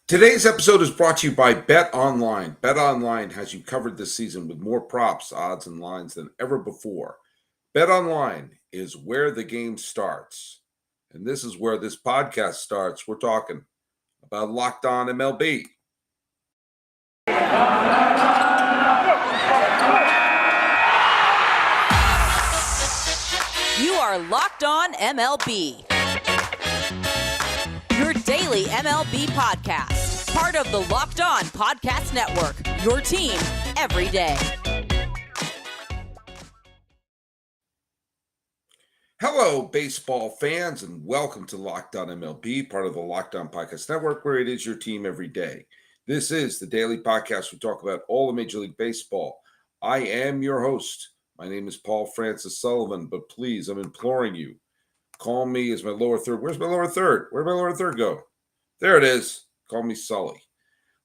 Today's episode is brought to you by BetOnline. BetOnline has you covered this season with more props, odds, and lines than ever before. BetOnline is where the game starts. And this is where this podcast starts. We're talking about Locked On MLB. You are Locked On MLB. Your daily MLB podcast. Part of the Locked On Podcast Network. Your team every day. Hello, baseball fans, and welcome to Locked On MLB, part of the Locked On Podcast Network, where it is your team every day. This is the daily podcast. We talk about all of Major League Baseball. I am your host. My name is Paul Francis Sullivan, but please, I'm imploring you, call me as my lower third. Where's my lower third? Where'd my lower third go? There it is. Call me Sully.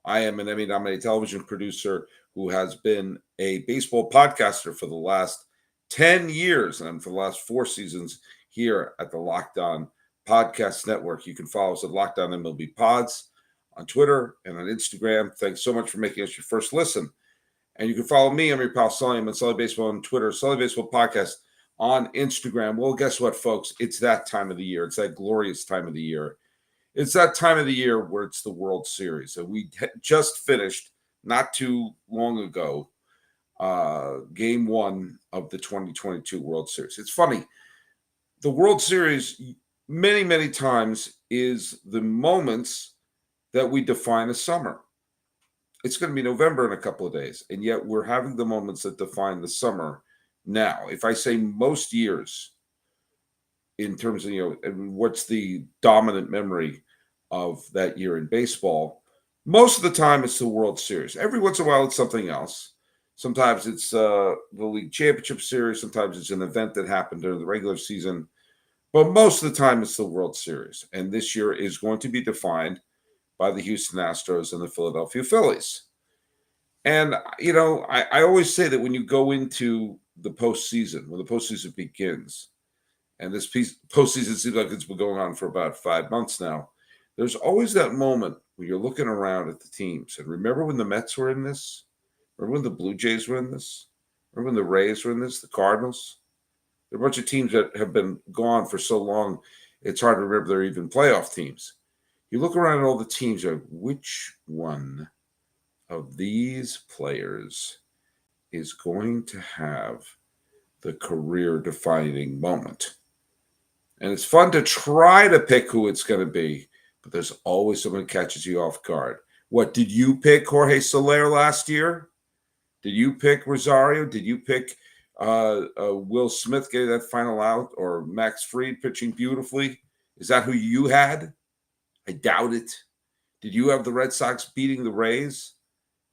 I am an Emmy-nominated television producer who has been a baseball podcaster for the last 10 years and for the last 4 seasons here at the Locked On Podcast Network. You can follow us at Locked On MLB Pods on Twitter and on Instagram. Thanks so much for making us your first listen. And you can follow me, I'm your pal Sully. I'm at Sully Baseball on Twitter, Sully Baseball Podcast on Instagram. Well, guess what, folks? It's that time of the year. It's that glorious time of the year. It's that time of the year where it's the World Series. And we just finished, not too long ago, Game 1 of the 2022 World Series. It's funny. The World Series, many, many times, is the moments that we define as summer. It's going to be November in a couple of days, and yet we're having the moments that define the summer now. If I say most years, in terms of, what's the dominant memory of that year in baseball, most of the time it's the World Series. Every once in a while it's something else. Sometimes it's the League Championship Series. Sometimes it's an event that happened during the regular season. But most of the time it's the World Series. And this year is going to be defined by the Houston Astros and the Philadelphia Phillies. And, I always say that when you go into the postseason, when the postseason begins, and this postseason seems like it's been going on for about 5 months now, there's always that moment where you're looking around at the teams. And remember when the Mets were in this? Remember when the Blue Jays were in this? Remember when the Rays were in this? The Cardinals? There are a bunch of teams that have been gone for so long, it's hard to remember they're even playoff teams. You look around at all the teams, you're like, which one of these players is going to have the career-defining moment? And it's fun to try to pick who it's going to be, but there's always someone that catches you off guard. What, did you pick Jorge Soler last year? Did you pick Rosario? Did you pick Will Smith getting that final out, or Max Fried pitching beautifully? Is that who you had? I doubt it. Did you have the Red Sox beating the Rays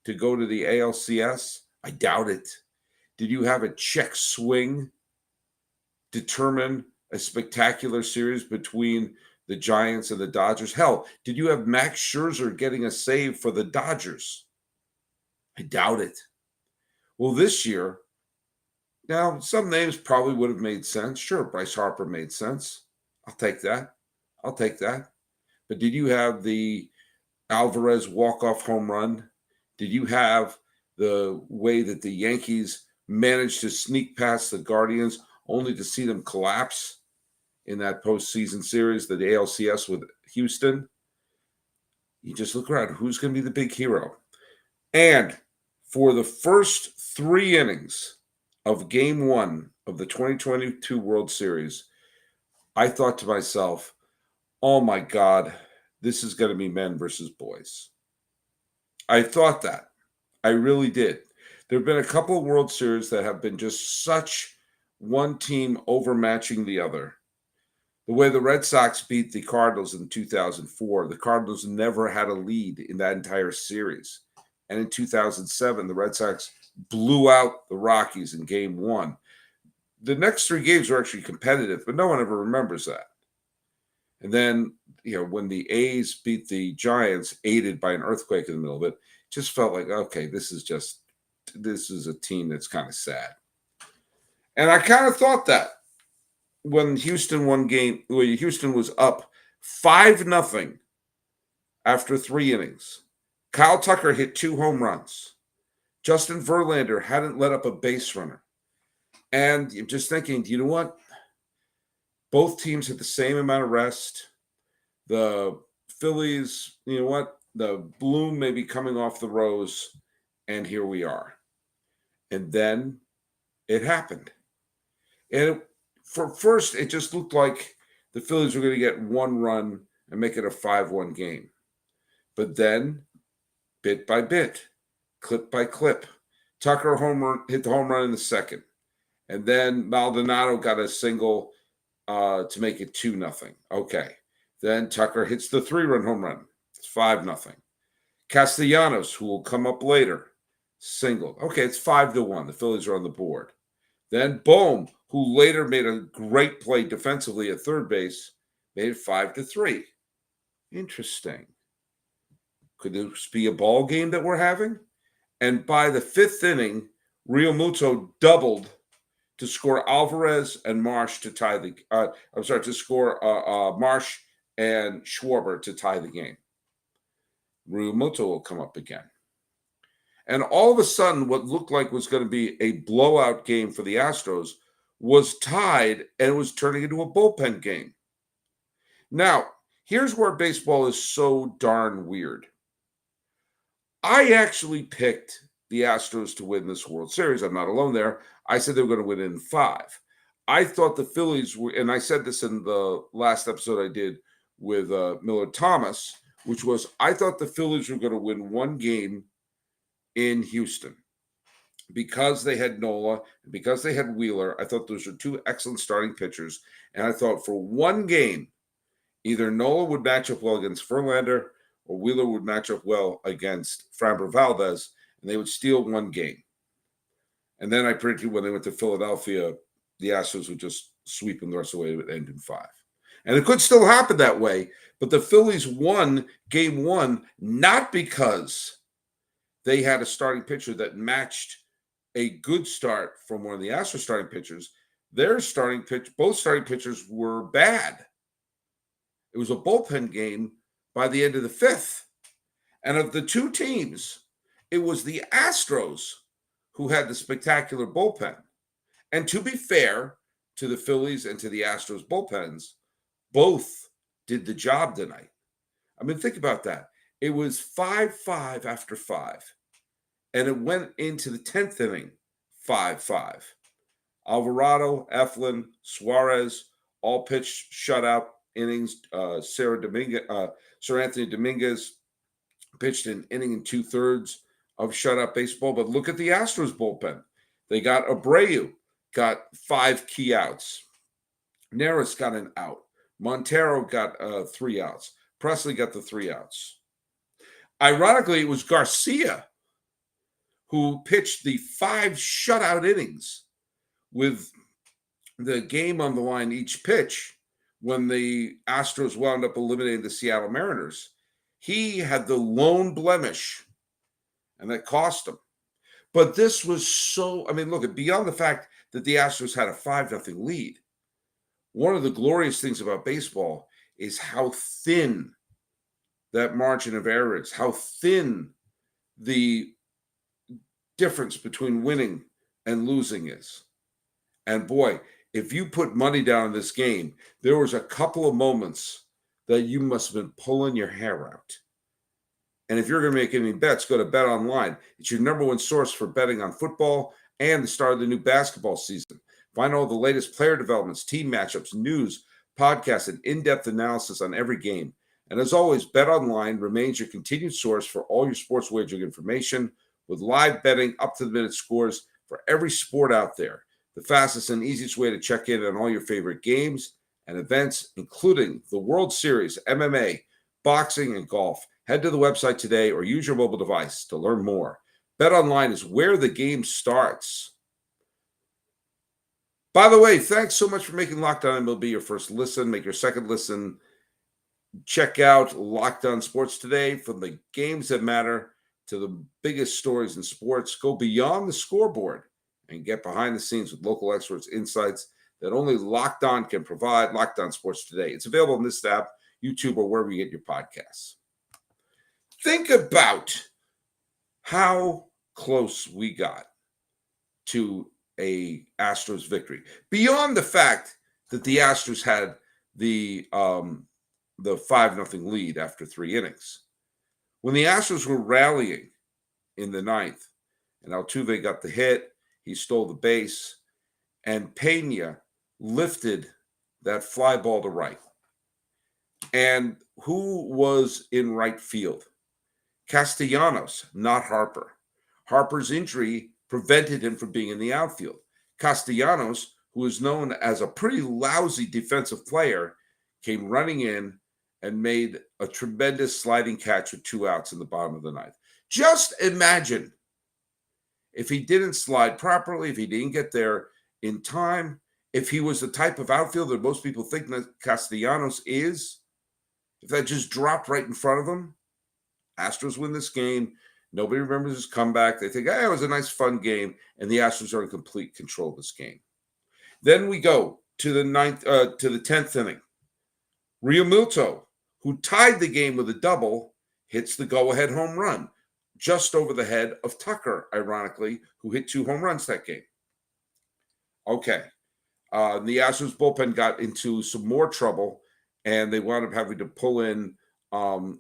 to go to the ALCS? I doubt it. Did you have a check swing determine a spectacular series between the Giants and the Dodgers? Hell, did you have Max Scherzer getting a save for the Dodgers? I doubt it. Well, this year, now some names probably would have made sense. Sure, Bryce Harper made sense. I'll take that. But did you have the Alvarez walk-off home run? Did you have the way that the Yankees managed to sneak past the Guardians only to see them collapse in that postseason series, the ALCS with Houston? You just look around. Who's going to be the big hero? And for the first 3 innings of Game 1 of the 2022 World Series, I thought to myself, oh my God, this is going to be men versus boys. I thought that. I really did. There have been a couple of World Series that have been just such one team overmatching the other. The way the Red Sox beat the Cardinals in 2004, the Cardinals never had a lead in that entire series. And in 2007, the Red Sox blew out the Rockies in Game 1. The next 3 games were actually competitive, but no one ever remembers that. And then, when the A's beat the Giants, aided by an earthquake in the middle of it, just felt like, okay, this is a team that's kind of sad. And I kind of thought that when Houston was up 5-0 after 3 innings. Kyle Tucker hit 2 home runs. Justin Verlander hadn't let up a base runner. And you're just thinking, you know what? Both teams had the same amount of rest. The Phillies, you know what? The bloom may be coming off the rose, and here we are. And then it happened. And for first, it just looked like the Phillies were going to get 1 run and make it a 5-1 game. But then, bit by bit, clip by clip, Tucker hit the home run in the second. And then Maldonado got a single to make it 2-0. Okay. Then Tucker hits the 3-run home run. It's 5-0. Castellanos, who will come up later, single. Okay, it's 5-1. The Phillies are on the board. Then Bohm, who later made a great play defensively at third base, made it 5-3. Interesting. Could this be a ball game that we're having? And by the 5th inning, Realmuto doubled to score Alvarez and Marsh to tie the. To score Marsh and Schwarber to tie the game. Realmuto will come up again. And all of a sudden, what looked like was going to be a blowout game for the Astros was tied, and it was turning into a bullpen game. Now, here's where baseball is so darn weird. I actually picked the Astros to win this World Series. I'm not alone there. I said they were going to win in 5. I thought the Phillies were, and I said this in the last episode I did with Millard Thomas, which was I thought the Phillies were going to win 1 game in Houston because they had Nola and because they had Wheeler. I thought those were 2 excellent starting pitchers, and I thought for 1 game, either Nola would match up well against Verlander or Wheeler would match up well against Framber Valdez, and they would steal 1 game. And then I predicted when they went to Philadelphia, the Astros would just sweep them the rest of the way. It would end in 5. And it could still happen that way, but the Phillies won game 1 not because they had a starting pitcher that matched a good start from one of the Astros starting pitchers. Both starting pitchers were bad. It was a bullpen game by the end of the 5th. And of the 2 teams, it was the Astros who had the spectacular bullpen. And to be fair to the Phillies and to the Astros bullpens, both did the job tonight. I mean, think about that. It was 5-5 after 5. And it went into the 10th inning, 5-5. Alvarado, Eflin, Suarez all pitched shutout innings. Sir Anthony Dominguez pitched an inning and 2/3 of shutout baseball. But look at the Astros bullpen. They got Abreu, got 5 key outs. Neris got an out. Montero got 3 outs. Presley got the 3 outs. Ironically, it was Garcia who pitched the 5 shutout innings with the game on the line each pitch when the Astros wound up eliminating the Seattle Mariners. He had the lone blemish, and that cost him. But this was so, I mean, look, beyond the fact that the Astros had a 5-0 lead, one of the glorious things about baseball is how thin that margin of error is, how thin the difference between winning and losing is. And boy, if you put money down in this game, there was a couple of moments that you must have been pulling your hair out. And if you're going to make any bets, go to BetOnline. It's your number 1 source for betting on football and the start of the new basketball season. Find all the latest player developments, team matchups, news, podcasts, and in-depth analysis on every game. And as always, BetOnline remains your continued source for all your sports wagering information with live betting, up-to-the-minute scores for every sport out there. The fastest and easiest way to check in on all your favorite games and events, including the World Series, MMA, boxing, and golf. Head to the website today or use your mobile device to learn more. BetOnline is where the game starts. By the way, thanks so much for making Locked On MLB your first listen. Make your second listen. Check out Locked On Sports Today, from the games that matter to the biggest stories in sports. Go beyond the scoreboard and get behind the scenes with local experts, insights that only Locked On can provide. Locked On Sports Today. It's available in this app, YouTube, or wherever you get your podcasts. Think about how close we got to a Astros victory. Beyond the fact that the Astros had the 5-0 lead after 3 innings. When the Astros were rallying in the ninth, and Altuve got the hit, he stole the base, and Pena lifted that fly ball to right. And who was in right field? Castellanos, not Harper. Harper's injury prevented him from being in the outfield. Castellanos, who is known as a pretty lousy defensive player, came running in and made a tremendous sliding catch with 2 outs in the bottom of the ninth. Just imagine if he didn't slide properly, if he didn't get there in time, if he was the type of outfielder most people think that Castellanos is, if that just dropped right in front of him, Astros win this game. Nobody remembers his comeback. They think, it was a nice, fun game, and the Astros are in complete control of this game. Then we go to the 10th inning. Realmuto, who tied the game with a double, hits the go-ahead home run just over the head of Tucker, ironically, who hit 2 home runs that game. Okay. The Astros bullpen got into some more trouble, and they wound up having to pull in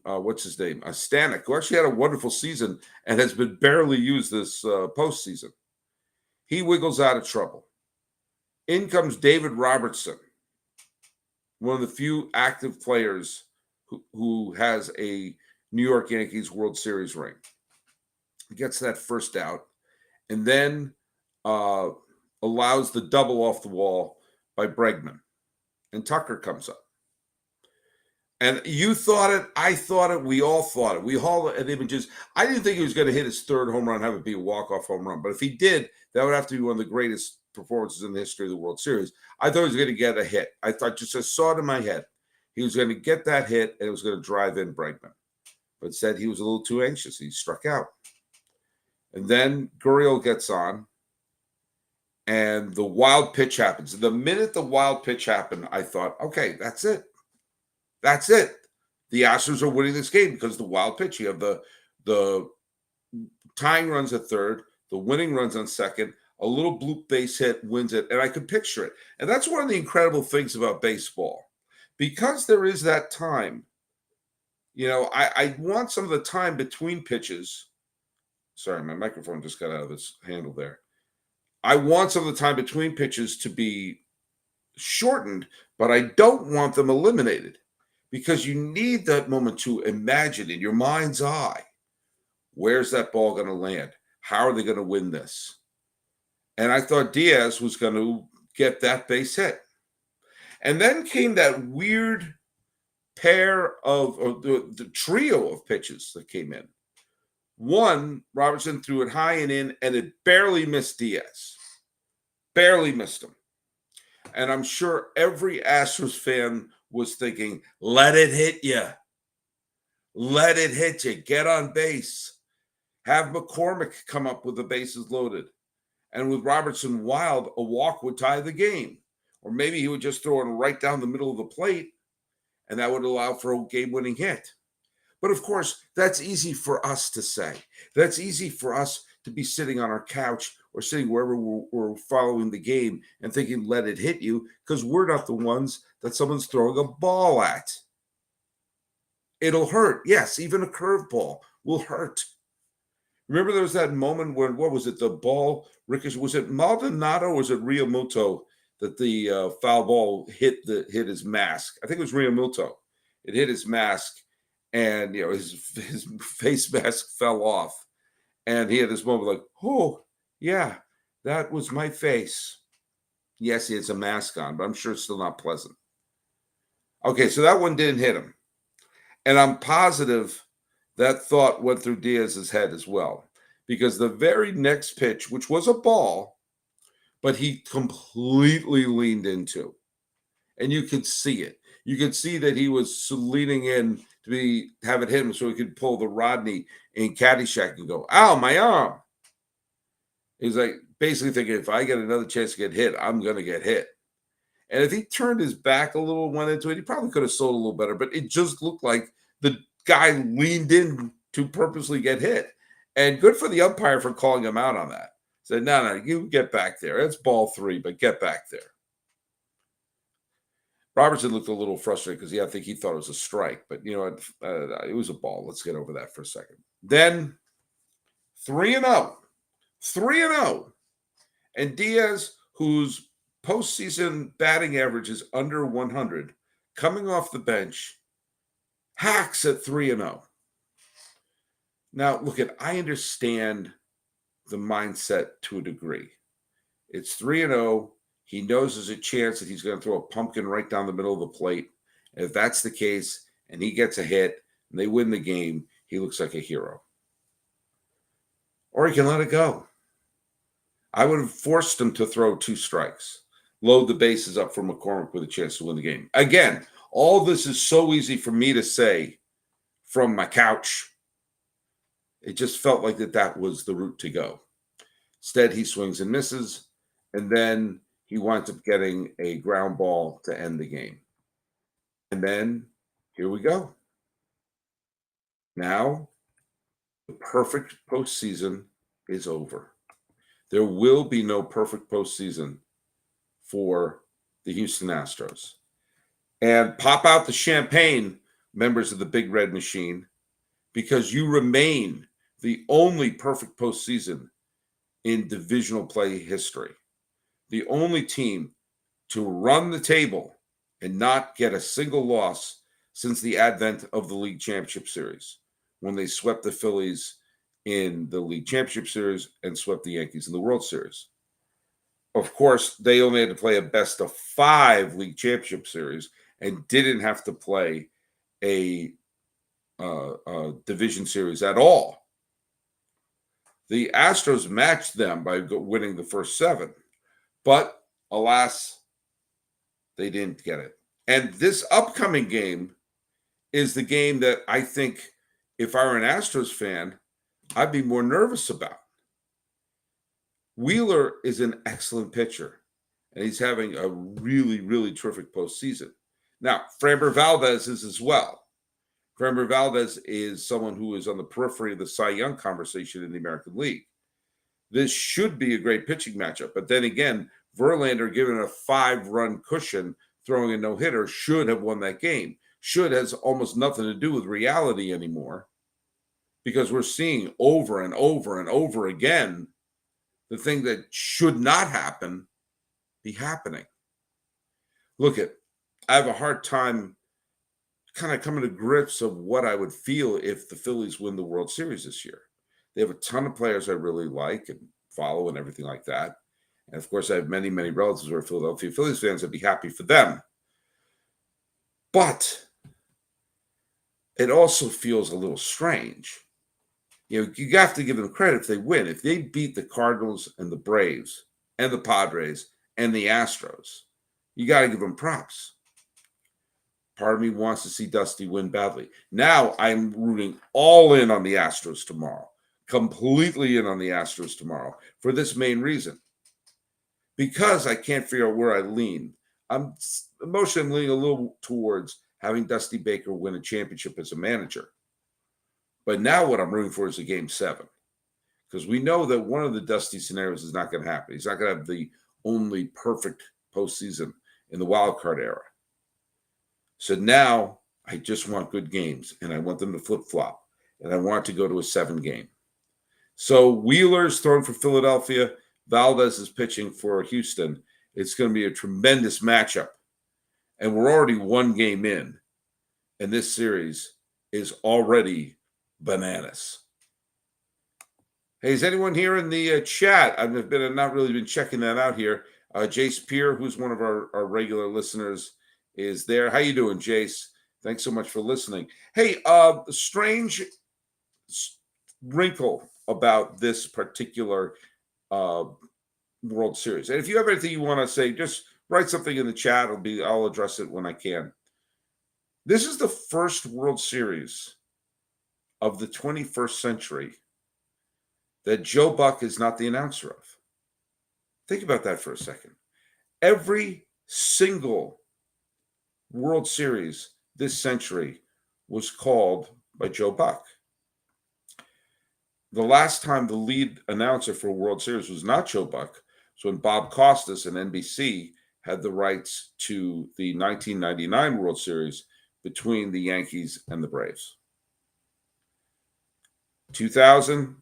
what's his name? Stanek, who actually had a wonderful season and has been barely used this postseason. He wiggles out of trouble. In comes David Robertson, one of the few active players who has a New York Yankees World Series ring. He gets that first out and then allows the double off the wall by Bregman. And Tucker comes up. And you thought it, I thought it, we all thought it. We all had images. I didn't think he was going to hit his 3rd home run, have it be a walk-off home run. But if he did, that would have to be one of the greatest performances in the history of the World Series. I thought he was going to get a hit. I saw it in my head. He was going to get that hit, and it was going to drive in Bregman. But instead, he was a little too anxious. He struck out. And then Gurriel gets on, and the wild pitch happens. The minute the wild pitch happened, I thought, okay, that's it. That's it. The Astros are winning this game because the wild pitch. You have the tying runs at 3rd, the winning runs on 2nd, a little bloop base hit wins it, and I could picture it. And that's one of the incredible things about baseball. Because there is that time, I want some of the time between pitches. Sorry, my microphone just got out of its handle there. I want some of the time between pitches to be shortened, but I don't want them eliminated. Because you need that moment to imagine in your mind's eye, where's that ball going to land? How are they going to win this? And I thought Diaz was going to get that base hit. And then came that weird pair of the trio of pitches that came in. One, Robertson threw it high and in, and it barely missed Diaz. Barely missed him. And I'm sure every Astros fan was thinking, let it hit you. Let it hit you. Get on base. Have McCormick come up with the bases loaded. And with Robertson wild, a walk would tie the game. Or maybe he would just throw it right down the middle of the plate, and that would allow for a game-winning hit. But of course, that's easy for us to say. That's easy for us to be sitting on our couch or sitting wherever we're following the game and thinking, let it hit you, because we're not the ones that someone's throwing a ball at. It'll hurt. Yes, even a curveball will hurt. Remember there was that moment when, what was it, the ball ricochet, was it Maldonado or was it Realmuto that the foul ball hit his mask? I think it was Realmuto. It hit his mask, and his face mask fell off. And he had this moment like, oh, yeah, that was my face. Yes, he has a mask on, but I'm sure it's still not pleasant. Okay, so that one didn't hit him. And I'm positive that thought went through Diaz's head as well. Because the very next pitch, which was a ball, but he completely leaned into. And you could see it. You could see that he was leaning in to have it hit him so he could pull the Rodney in Caddyshack and go, ow, my arm. He's like basically thinking, if I get another chance to get hit, I'm going to get hit. And if he turned his back a little, went into it, he probably could have sold a little better. But it just looked like the guy leaned in to purposely get hit. And good for the umpire for calling him out on that. Said, no, you get back there. It's ball 3, but get back there. Robertson looked a little frustrated because I think he thought it was a strike, but it was a ball. Let's get over that for a second. Then 3-0. 3-0. And Diaz, whose postseason batting average is under 100, coming off the bench, hacks at 3-0. Now, look, I understand the mindset to a degree. It's 3-0. He knows there's a chance that he's going to throw a pumpkin right down the middle of the plate. And if that's the case, and he gets a hit, and they win the game, he looks like a hero. Or he can let it go. I would have forced him to throw 2 strikes, load the bases up for McCormick with a chance to win the game. Again, all this is so easy for me to say from my couch. It just felt like that was the route to go. Instead, he swings and misses, and then he winds up getting a ground ball to end the game. And then here we go. Now, the perfect postseason is over. There will be no perfect postseason for the Houston Astros. And pop out the champagne, members of the Big Red Machine, because you remain the only perfect postseason in divisional play history. The only team to run the table and not get a single loss since the advent of the League Championship Series, when they swept the Phillies in the League Championship Series and swept the Yankees in the World Series. Of course, they only had to play a best-of-5 League Championship Series and didn't have to play a division series at all. The Astros matched them by winning the first 7. But, alas, they didn't get it. And this upcoming game is the game that I think, if I were an Astros fan, I'd be more nervous about. Wheeler is an excellent pitcher, and he's having a really, really terrific postseason. Now, Framber Valdez is as well. Framber Valdez is someone who is on the periphery of the Cy Young conversation in the American League. This should be a great pitching matchup. But then again, Verlander, given a 5-run cushion, throwing a no-hitter, should have won that game. Should has almost nothing to do with reality anymore, because we're seeing over and over and over again the thing that should not happen be happening. Look, I have a hard time kind of coming to grips of what I would feel if the Phillies win the World Series this year. They have a ton of players I really like and follow and everything like that. And of course, I have many, many relatives who are Philadelphia Phillies fans. I'd be happy for them. But it also feels a little strange. You have to give them credit if they win. If they beat the Cardinals and the Braves and the Padres and the Astros, you got to give them props. Part of me wants to see Dusty win badly. Now I'm rooting all in on the Astros tomorrow, completely in on the Astros tomorrow for this main reason. Because I can't figure out where I lean. I'm emotionally leaning a little towards having Dusty Baker win a championship as a manager. But now what I'm rooting for is a Game 7. Because we know that one of the Dusty scenarios is not going to happen. He's not going to have the only perfect postseason in the wild card era. So now I just want good games, and I want them to flip-flop, and I want to go to a 7-game. So Wheeler's throwing for Philadelphia. Valdez is pitching for Houston. It's going to be a tremendous matchup. And we're already 1 game in, and this series is already bananas. Hey, is anyone here in the chat? I've not really been checking that out here. Jace Peer, who's one of our regular listeners, is there. How you doing, Jace? Thanks so much for listening. Hey, strange wrinkle about this particular World Series. And if you have anything you want to say, just write something in the chat. I'll address it when I can. This is the first World Series of the 21st century that Joe Buck is not the announcer of. Think about that for a second. Every single World Series this century was called by Joe Buck. the last time the lead announcer for a World Series was not Joe Buck. So when Bob Costas and NBC had the rights to the 1999 World Series between the Yankees and the Braves. 2000,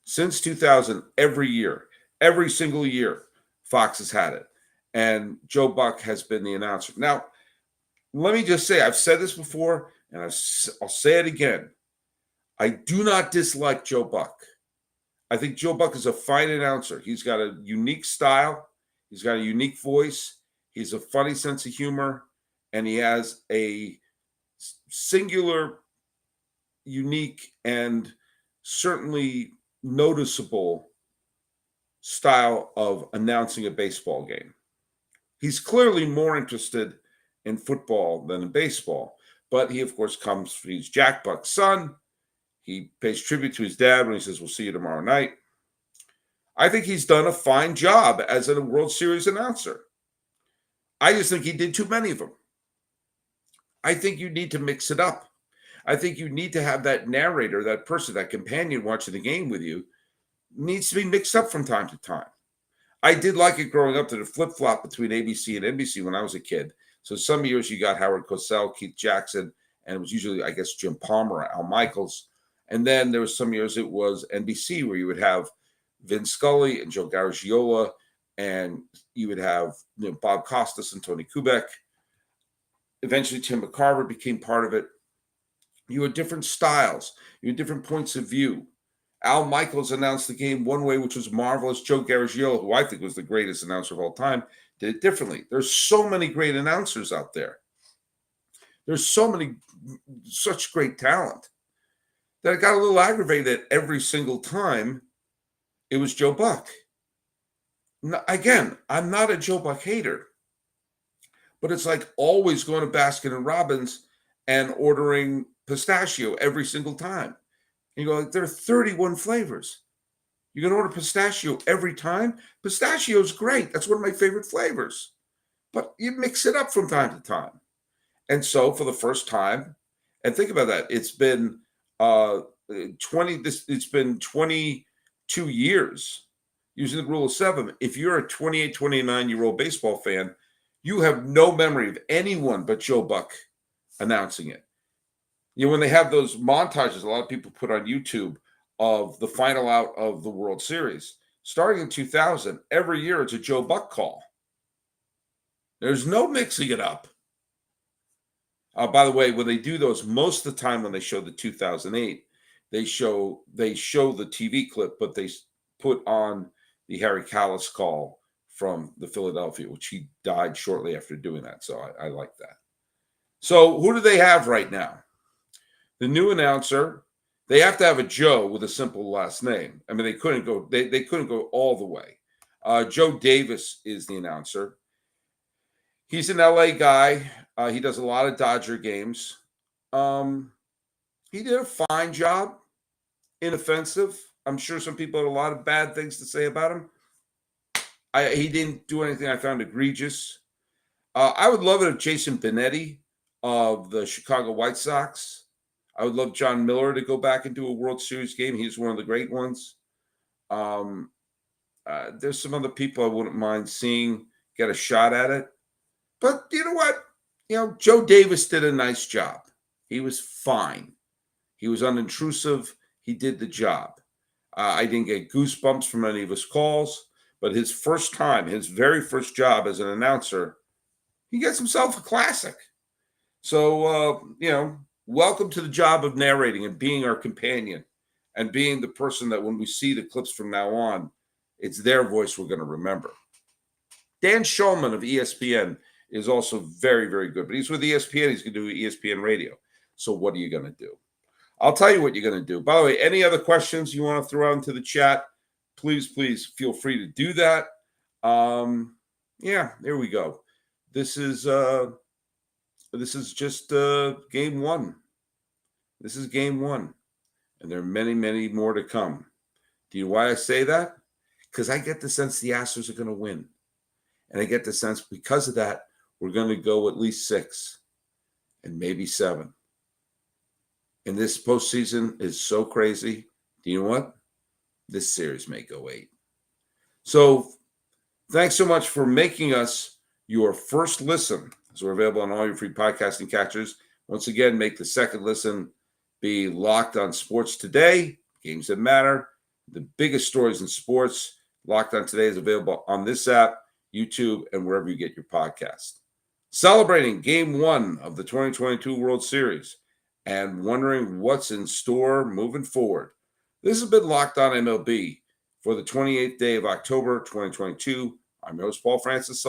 since 2000, every single year, Fox has had it. And Joe Buck has been the announcer. Now, let me just say, I've said this before, and I'll say it again. I do not dislike Joe Buck. I think Joe Buck is a fine announcer. He's got a unique style. He's got a unique voice. He's a funny sense of humor. And he has a singular, unique, and certainly noticeable style of announcing a baseball game. He's clearly more interested in football than in baseball. But he, of course, he's Jack Buck's son. He pays tribute to his dad when he says, "We'll see you tomorrow night." I think he's done a fine job as a World Series announcer. I just think he did too many of them. I think you need to mix it up. I think you need to have that narrator, that person, that companion watching the game with you, needs to be mixed up from time to time. I did like it growing up to the flip-flop between ABC and NBC when I was a kid. So some years you got Howard Cosell, Keith Jackson, and it was usually, I guess, Jim Palmer, Al Michaels. And then there was some years it was NBC where you would have Vin Scully and Joe Garagiola, and you would have Bob Costas and Tony Kubek. Eventually, Tim McCarver became part of it. You had different styles. You had different points of view. Al Michaels announced the game one way, which was marvelous. Joe Garagiola, who I think was the greatest announcer of all time, did it differently. There's so many great announcers out there. There's such great talent that I got a little aggravated every single time it was Joe Buck. Now, again, I'm not a Joe Buck hater, but it's like always going to Baskin and Robbins and ordering pistachio every single time. And you go, there are 31 flavors. You're going to order pistachio every time? Pistachio is great. That's one of my favorite flavors. But you mix it up from time to time. And so for the first time, and think about that, it's been 22 years using the rule of 7. If you're a 28, 29-year-old baseball fan, you have no memory of anyone but Joe Buck announcing it. When they have those montages, a lot of people put on YouTube of the final out of the World Series, starting in 2000, every year it's a Joe Buck call. There's no mixing it up. By the way, when they do those, most of the time when they show the 2008, they show the TV clip, but they put on the Harry Kalas call from the Philadelphia, which he died shortly after doing that. So I like that. So who do they have right now? The new announcer, they have to have a Joe with a simple last name. I mean, they couldn't go all the way. Joe Davis is the announcer. He's an LA guy. He does a lot of Dodger games. He did a fine job. Inoffensive. I'm sure some people had a lot of bad things to say about him. He didn't do anything I found egregious. I would love it if Jason Benetti of the Chicago White Sox. I would love John Miller to go back and do a World Series game. He's one of the great ones. There's some other people I wouldn't mind seeing get a shot at it. But you know what? Joe Davis did a nice job. He was fine. He was unintrusive. He did the job. I didn't get goosebumps from any of his calls, but his very first job as an announcer, he gets himself a classic. So, welcome to the job of narrating and being our companion and being the person that when we see the clips from now on, it's their voice we're going to remember. Dan Shulman of ESPN is also very, very good, but he's with ESPN. He's going to do ESPN radio. So what are you going to do? I'll tell you what you're going to do. By the way, any other questions you want to throw out into the chat, please feel free to do that. There we go. This is just game one. This is game one. And there are many, many more to come. Do you know why I say that? Because I get the sense the Astros are going to win. And I get the sense because of that, we're going to go at least 6 and maybe 7. And this postseason is so crazy. Do you know what? this series may go 8. So thanks so much for making us your first listen. So we're available on all your free podcasting catchers. Once again, make the second listen be Locked On Sports Today, games that matter, the biggest stories in sports. Locked On Today is available on this app, YouTube, and wherever you get your podcast. Celebrating Game 1 of the 2022 World Series and wondering what's in store moving forward. This has been Locked On MLB for the 28th day of October 2022. I'm your host, Paul Francis Sully.